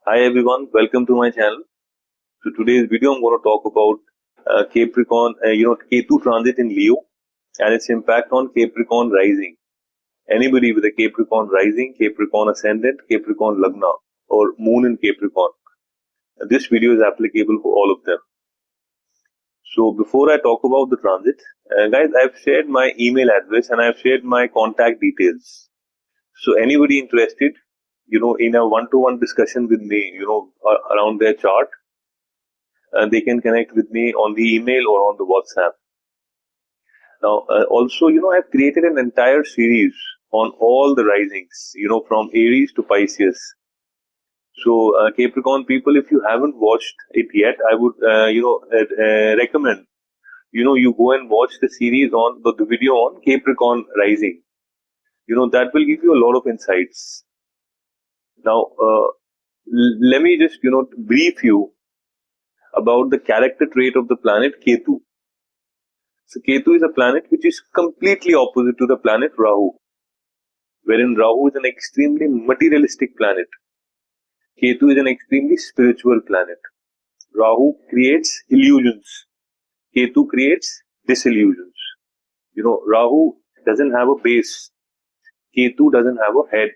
Hi everyone, welcome to my channel. So today's video I'm going to talk about Capricorn, Ketu transit in Leo and its impact on Capricorn rising. Anybody with a Capricorn rising, Capricorn ascendant, Capricorn Lagna or Moon in Capricorn. This video is applicable for all of them. So before I talk about the transit, guys, I've shared my email address and I've shared my contact details. So anybody interested, in a one-to-one discussion with me, around their chart, they can connect with me on the email or on the WhatsApp. Now, also, I've created an entire series on all the risings, from Aries to Pisces. So, Capricorn people, if you haven't watched it yet, I would, recommend, you go and watch the series on the video on Capricorn rising. That will give you a lot of insights. Now, let me just, brief you about the character trait of the planet Ketu. So Ketu is a planet which is completely opposite to the planet Rahu, wherein Rahu is an extremely materialistic planet. Ketu is an extremely spiritual planet. Rahu creates illusions. Ketu creates disillusions. Rahu doesn't have a base. Ketu doesn't have a head.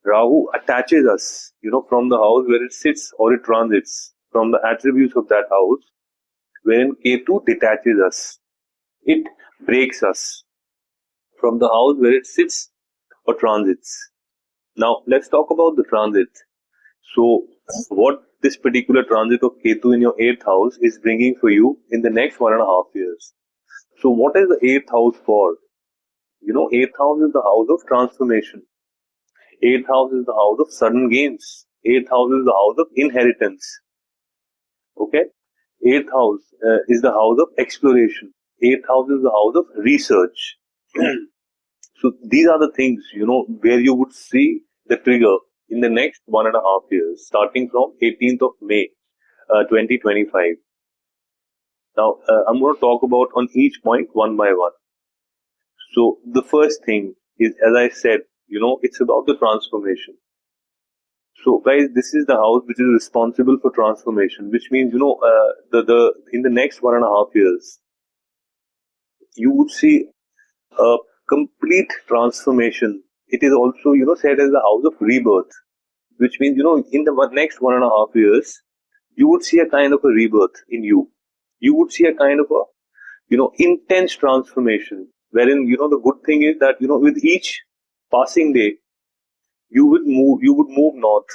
Rahu attaches us, from the house where it sits or it transits, from the attributes of that house, wherein Ketu detaches us. It breaks us from the house where it sits or transits. Now, let's talk about the transit. So, what this particular transit of Ketu in your 8th house is bringing for you in the next 1.5 years. So, what is the 8th house for? 8th house is the house of transformation. 8th house is the house of sudden gains. 8th house is the house of inheritance. Okay? 8th house is the house of exploration. 8th house is the house of research. So these are the things, where you would see the trigger in the next 1.5 years, starting from 18th of May, 2025. Now, I'm going to talk about on each point one by one. So the first thing is, as I said, it's about the transformation. So guys, this is the house which is responsible for transformation, which means, in the next 1.5 years, you would see a complete transformation. It is also, said as the house of rebirth, which means, in the next 1.5 years, you would see a kind of a rebirth in you. You would see a kind of a, intense transformation, wherein, the good thing is that, with each passing day, you would move north.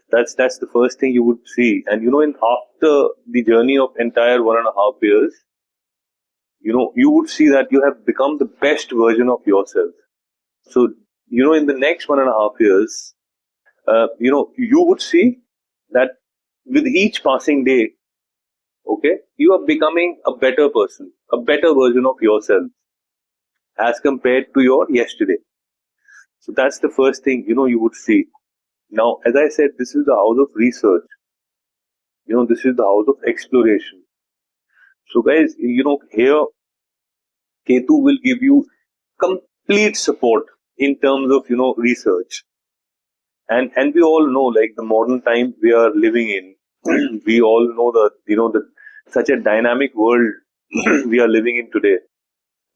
That's the first thing you would see. And, after the journey of entire 1.5 years, you would see that you have become the best version of yourself. So, in the next 1.5 years, you would see that with each passing day, okay, you are becoming a better person, a better version of yourself as compared to your yesterday. So that's the first thing, you would see. Now, as I said, this is the house of research. This is the house of exploration. So guys, here Ketu will give you complete support in terms of, research. And we all know, like, the modern time we are living in, we all know that, such a dynamic world we are living in today.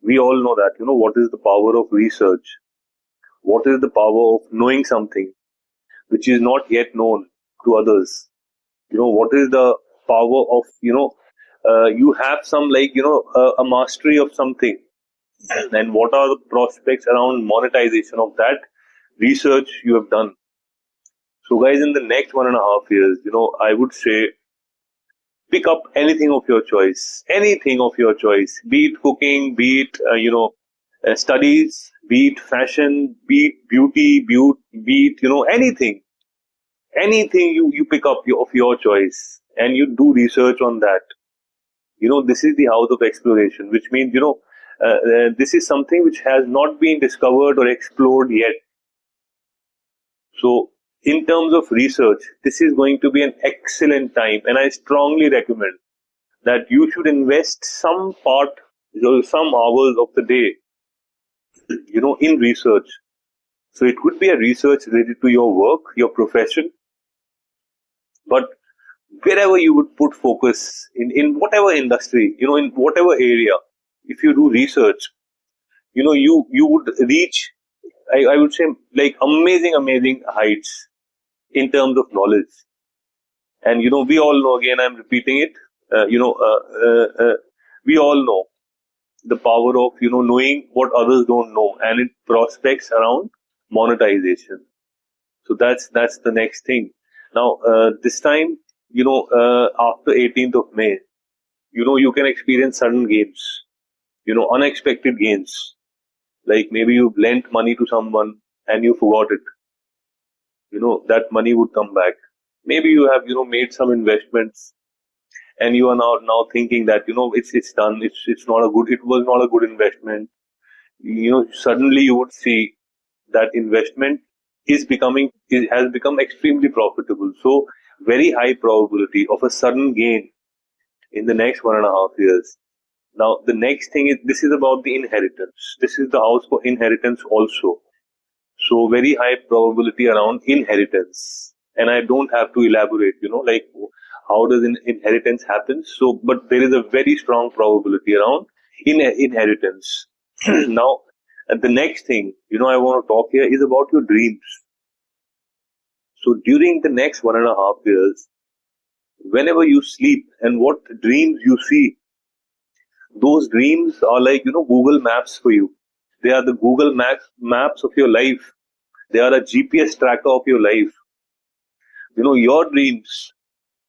We all know that, what is the power of research? What is the power of knowing something which is not yet known to others? What is the power of, you have some, like, a mastery of something, and what are the prospects around monetization of that research you have done? So guys, in the next 1.5 years, I would say pick up anything of your choice, be it cooking, be it, studies, be it fashion, be it beauty, be it, anything you pick up of your choice and you do research on that. This is the house of exploration, which means, this is something which has not been discovered or explored yet. So, in terms of research, this is going to be an excellent time, and I strongly recommend that you should invest some hours of the day, in research. So it could be a research related to your work, your profession, but wherever you would put focus in whatever industry, in whatever area, if you do research, you would reach, I would say, like amazing heights in terms of knowledge. And we all know, again I'm repeating it, we all know the power of knowing what others don't know, and it prospects around monetization. So that's the next thing. Now this time, after 18th of May, you can experience sudden gains, unexpected gains. Like maybe you lent money to someone and you forgot it. That money would come back. Maybe you have made some investments, and you are now thinking that it's done. It's not a good. It was not a good investment. Suddenly you would see that investment has become extremely profitable. So very high probability of a sudden gain in the next 1.5 years. Now the next thing is, this is about the inheritance. This is the house for inheritance also. So very high probability around inheritance. And I don't have to elaborate, like how does inheritance happen? So, but there is a very strong probability around inheritance. Now, the next thing, I want to talk here is about your dreams. So during the next 1.5 years, whenever you sleep and what dreams you see, those dreams are like, Google Maps for you. They are the Google maps of your life. They are a GPS tracker of your life. Your dreams,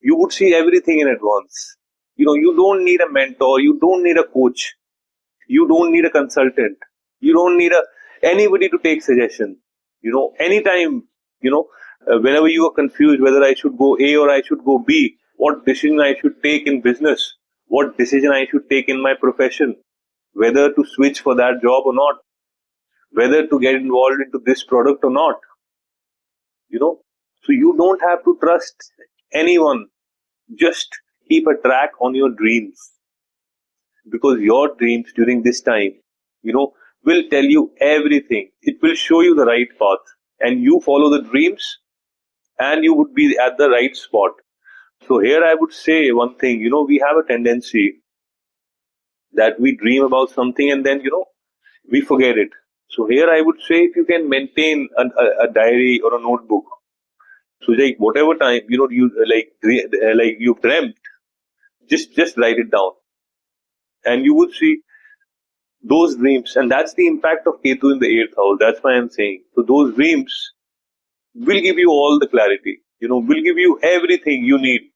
you would see everything in advance. You don't need a mentor. You don't need a coach. You don't need a consultant. You don't need anybody to take suggestion. Anytime, whenever you are confused whether I should go A or I should go B, what decision I should take in business, what decision I should take in my profession, whether to switch for that job or not, whether to get involved into this product or not. So you don't have to trust anyone. Just keep a track on your dreams, because your dreams during this time, will tell you everything. It will show you the right path, and you follow the dreams and you would be at the right spot. So here I would say one thing, we have a tendency that we dream about something and then, we forget it. So here I would say, if you can maintain a diary or a notebook, so like whatever time, you like you dreamt, just write it down, and you would see those dreams. And that's the impact of Ketu in the 8th house. That's why I'm saying. So those dreams will give you all the clarity, will give you everything you need.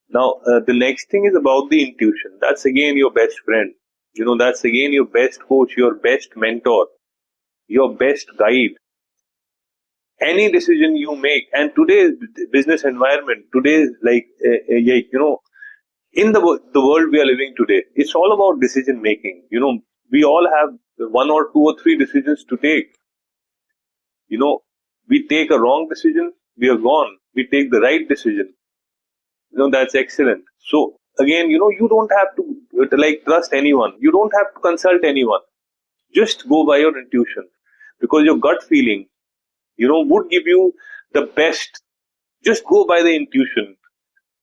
Now, the next thing is about the intuition. That's again your best friend. That's again your best coach, your best mentor, your best guide. Any decision you make, and today's business environment, today's in the world we are living today, it's all about decision making. We all have one or two or three decisions to take. We take a wrong decision, we are gone. We take the right decision. That's excellent. So again, you don't have to trust anyone. You don't have to consult anyone. Just go by your intuition, because your gut feeling, would give you the best. Just go by the intuition.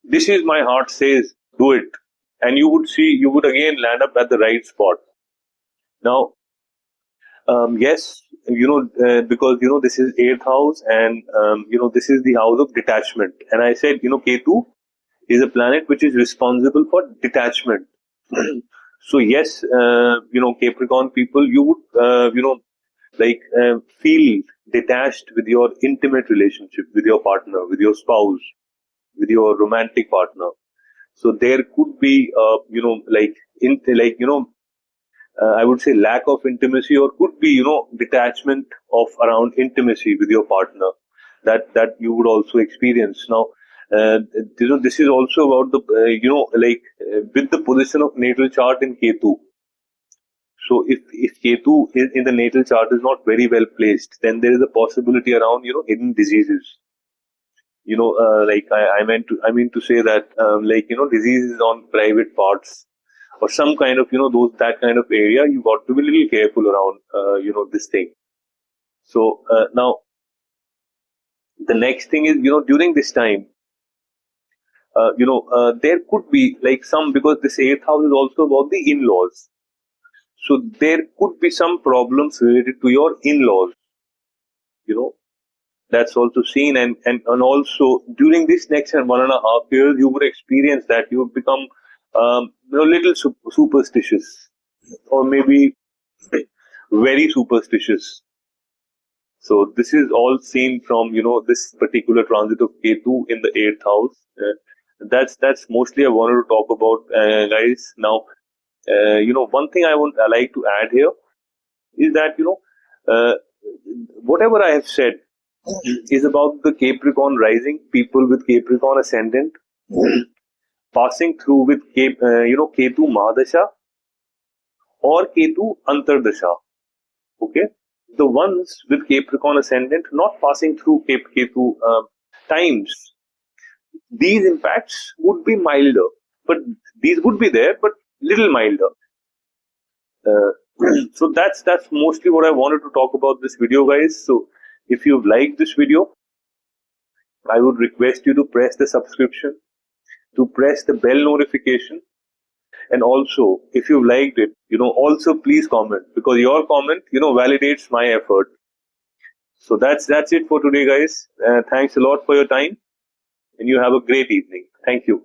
This is my heart says, do it. And you would again land up at the right spot. Now, yes, because, this is 8th house, and, this is the house of detachment. And I said, Ketu is a planet which is responsible for detachment. So yes, Capricorn people, you would, feel detached with your intimate relationship, with your partner, with your spouse, with your romantic partner. So there could be, I would say lack of intimacy, or could be, detachment of around intimacy with your partner, that you would also experience. Now, this is also about the, with the position of natal chart in Ketu. So if Ketu in the natal chart is not very well placed, then there is a possibility around, hidden diseases. I mean to say that, diseases on private parts, or some kind of, that kind of area, you got to be a little careful around, this thing. So now the next thing is, during this time, there could be like some, because this eighth house is also about the in-laws. So there could be some problems related to your in-laws. You know, that's also seen, and also during this next 1.5 years, you would experience that you would become little superstitious, or maybe very superstitious. So this is all seen from this particular transit of Ketu in the eighth house. That's mostly I wanted to talk about, guys. Now, one thing I like to add here is that uh, whatever I have said is about the Capricorn rising, people with Capricorn ascendant passing through with Ketu Mahadasha or Ketu Antardasha. Okay, the ones with Capricorn ascendant not passing through Ketu times, these impacts would be milder, but these would be there, but little milder. Uh, so that's mostly what I wanted to talk about this video, guys. So if you've liked this video, I would request you to press the subscription, to press the bell notification, and also if you liked it, also please comment, because your comment validates my effort. So that's it for today, guys. Thanks a lot for your time, and you have a great evening. Thank you.